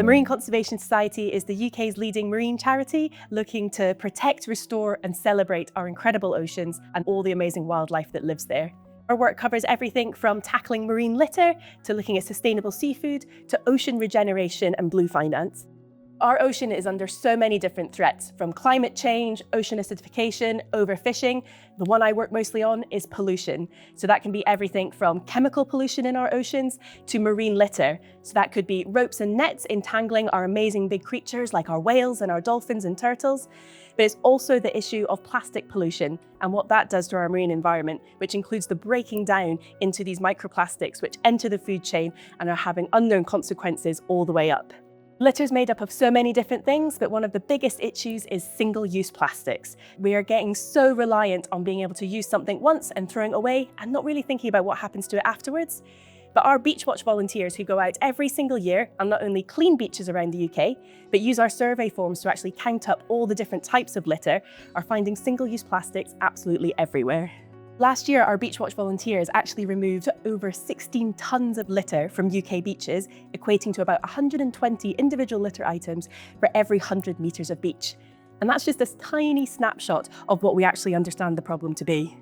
Marine Conservation Society is the UK's leading marine charity looking to protect, restore and celebrate our incredible oceans and all the amazing wildlife that lives there. Our work covers everything from tackling marine litter to looking at sustainable seafood to ocean regeneration and blue finance. Our ocean is under so many different threats, from climate change, ocean acidification, overfishing. The one I work mostly on is pollution. So that can be everything from chemical pollution in our oceans to marine litter. So that could be ropes and nets entangling our amazing big creatures like our whales and our dolphins and turtles. But it's also the issue of plastic pollution and what that does to our marine environment, which includes the breaking down into these microplastics which enter the food chain and are having unknown consequences all the way up. Litter is made up of so many different things, but one of the biggest issues is single-use plastics. We are getting so reliant on being able to use something once and throwing it away and not really thinking about what happens to it afterwards. But our Beach Watch volunteers who go out every single year and not only clean beaches around the UK, but use our survey forms to actually count up all the different types of litter, are finding single-use plastics absolutely everywhere. Last year, our Beach Watch volunteers actually removed over 16 tonnes of litter from UK beaches, equating to about 120 individual litter items for every 100 metres of beach. And that's just this tiny snapshot of what we actually understand the problem to be.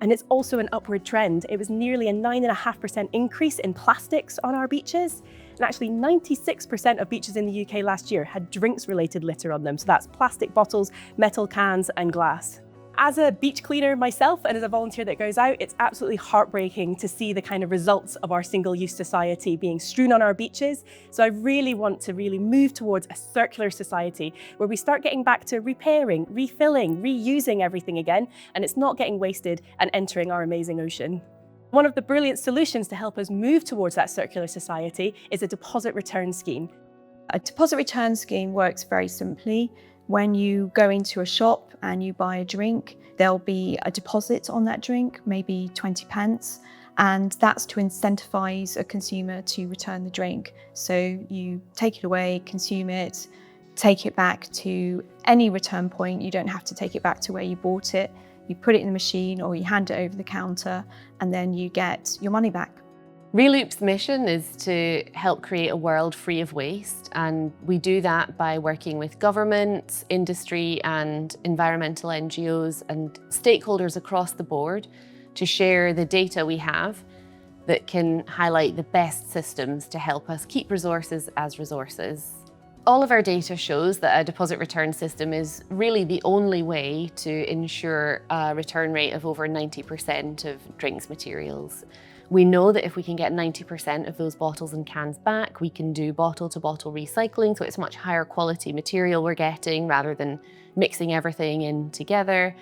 And it's also an upward trend. It was nearly a 9.5% increase in plastics on our beaches. And actually 96% of beaches in the UK last year had drinks-related litter on them. So that's plastic bottles, metal cans and glass. As a beach cleaner myself and as a volunteer that goes out, it's absolutely heartbreaking to see the kind of results of our single-use society being strewn on our beaches. So I really want to move towards a circular society where we start getting back to repairing, refilling, reusing everything again, and it's not getting wasted and entering our amazing ocean. One of the brilliant solutions to help us move towards that circular society is a deposit return scheme. A deposit return scheme works very simply. When you go into a shop and you buy a drink, there'll be a deposit on that drink, maybe 20 pence, and that's to incentivize a consumer to return the drink. So you take it away, consume it, take it back to any return point. You don't have to take it back to where you bought it. You put it in the machine or you hand it over the counter and then you get your money back. Reloop's mission is to help create a world free of waste, and we do that by working with governments, industry and environmental NGOs and stakeholders across the board to share the data we have that can highlight the best systems to help us keep resources as resources. All of our data shows that a deposit return system is really the only way to ensure a return rate of over 90% of drinks materials. We know that if we can get 90% of those bottles and cans back, we can do bottle-to-bottle recycling, so it's much higher quality material we're getting rather than mixing everything in together.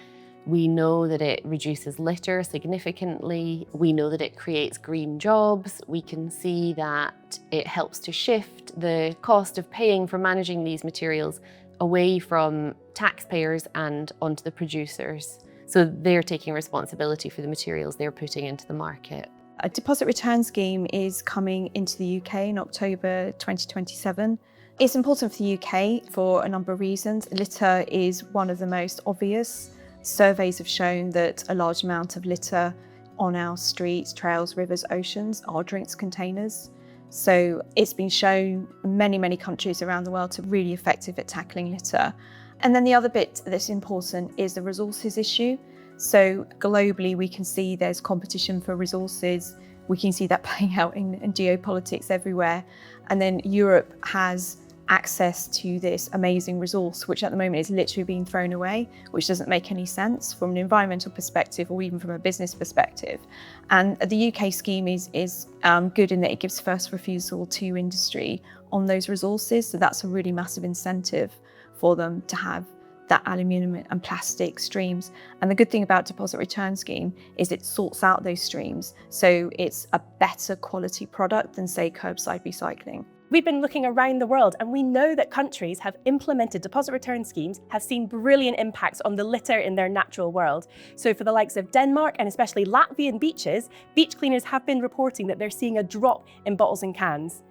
We know that it reduces litter significantly. We know that it creates green jobs. We can see that it helps to shift the cost of paying for managing these materials away from taxpayers and onto the producers. So they're taking responsibility for the materials they're putting into the market. A deposit return scheme is coming into the UK in October 2027. It's important for the UK for a number of reasons. Litter is one of the most obvious. Surveys have shown that a large amount of litter on our streets, trails, rivers, oceans are drinks containers. So it's been shown in many countries around the world to be really effective at tackling litter. And then the other bit that's important is the resources issue. So globally, we can see there's competition for resources. We can see that playing out in geopolitics everywhere. And then Europe has access to this amazing resource, which at the moment is literally being thrown away, which doesn't make any sense from an environmental perspective or even from a business perspective. And the UK scheme is good in that it gives first refusal to industry on those resources. So that's a really massive incentive for them to have that aluminium and plastic streams. And the good thing about deposit return scheme is it sorts out those streams. So it's a better quality product than, say, curbside recycling. We've been looking around the world and we know that countries have implemented deposit return schemes, have seen brilliant impacts on the litter in their natural world. So for the likes of Denmark and especially Latvian beaches, beach cleaners have been reporting that they're seeing a drop in bottles and cans.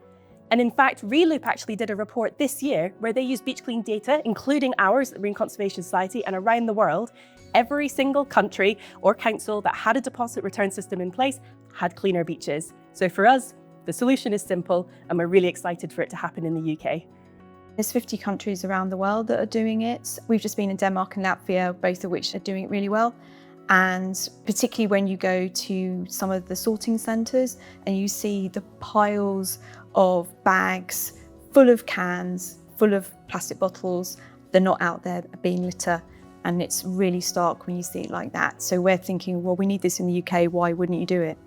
And in fact, Reloop actually did a report this year where they used beach clean data, including ours at the Marine Conservation Society and around the world. Every single country or council that had a deposit return system in place had cleaner beaches. So for us, The solution is simple, and we're really excited for it to happen in the UK. There's 50 countries around the world that are doing it. We've just been in Denmark and Latvia, both of which are doing it really well. And particularly when you go to some of the sorting centres and you see the piles of bags full of cans, full of plastic bottles, they're not out there being litter. And it's really stark when you see it like that. So we're thinking, well, we need this in the UK, why wouldn't you do it?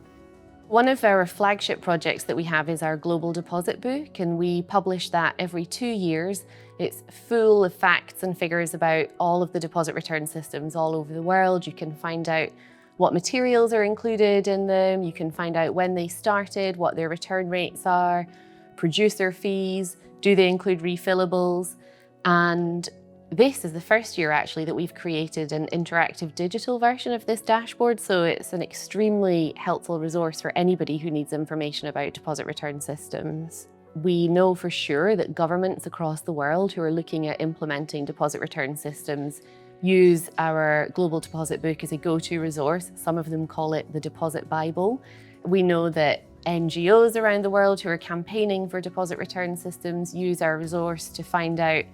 One of our flagship projects that we have is our Global Deposit Book, and we publish that every 2 years. It's full of facts and figures about all of the deposit return systems all over the world. You can find out what materials are included in them, you can find out when they started, what their return rates are, producer fees, do they include refillables, and this is the first year actually that we've created an interactive digital version of this dashboard, so it's an extremely helpful resource for anybody who needs information about deposit return systems. We know for sure that governments across the world who are looking at implementing deposit return systems use our Global Deposit Book as a go-to resource. Some of them call it the Deposit Bible. We know that NGOs around the world who are campaigning for deposit return systems use our resource to find out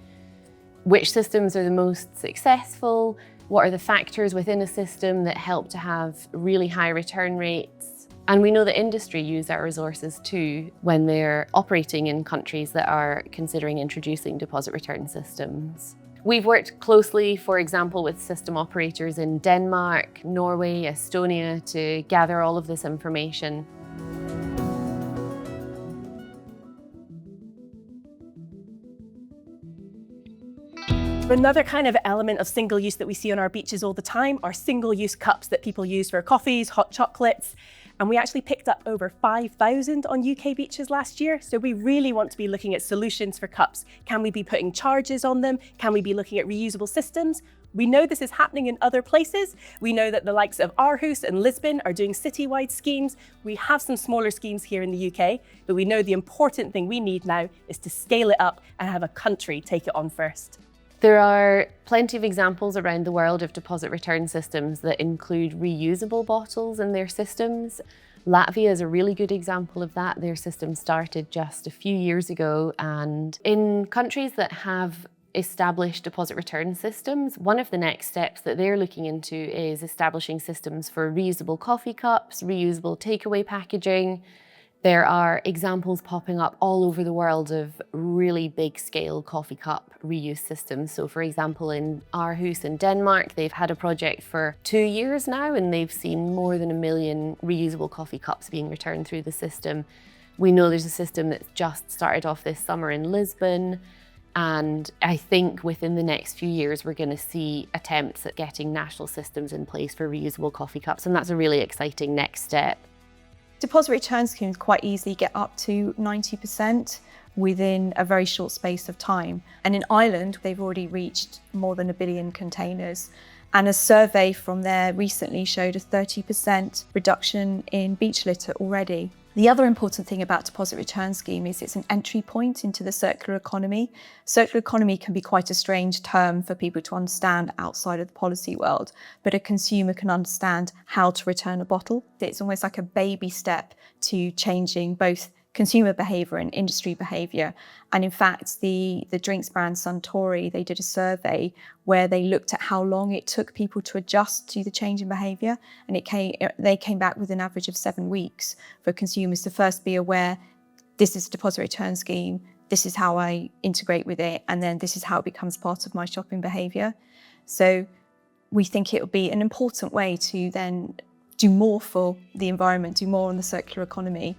which systems are the most successful, what are the factors within a system that help to have really high return rates. And we know that industry use our resources too when they're operating in countries that are considering introducing deposit return systems. We've worked closely, for example, with system operators in Denmark, Norway, Estonia to gather all of this information. Another kind of element of single use that we see on our beaches all the time are single-use cups that people use for coffees, hot chocolates. And we actually picked up over 5,000 on UK beaches last year. So we really want to be looking at solutions for cups. Can we be putting charges on them? Can we be looking at reusable systems? We know this is happening in other places. We know that the likes of Aarhus and Lisbon are doing citywide schemes. We have some smaller schemes here in the UK, but we know the important thing we need now is to scale it up and have a country take it on first. There are plenty of examples around the world of deposit return systems that include reusable bottles in their systems. Latvia is a really good example of that. Their system started just a few years ago, and in countries that have established deposit return systems, one of the next steps that they're looking into is establishing systems for reusable coffee cups, reusable takeaway packaging. There are examples popping up all over the world of really big scale coffee cup reuse systems. So for example, in Aarhus in Denmark, they've had a project for 2 years now, and they've seen more than 1 million reusable coffee cups being returned through the system. We know there's a system that's just started off this summer in Lisbon. And I think within the next few years, we're going to see attempts at getting national systems in place for reusable coffee cups. And that's a really exciting next step. Deposit return schemes quite easily get up to 90% within a very short space of time. And in Ireland, they've already reached more than 1 billion containers. And a survey from there recently showed a 30% reduction in beach litter already. The other important thing about deposit return scheme is it's an entry point into the circular economy. Circular economy can be quite a strange term for people to understand outside of the policy world, but a consumer can understand how to return a bottle. It's almost like a baby step to changing both consumer behaviour and industry behaviour. And in fact, the drinks brand Suntory, they did a survey where they looked at how long it took people to adjust to the change in behaviour, and they came back with an average of 7 weeks for consumers to first be aware, this is a deposit return scheme, this is how I integrate with it, and then this is how it becomes part of my shopping behaviour. So we think it will be an important way to then do more for the environment, do more on the circular economy.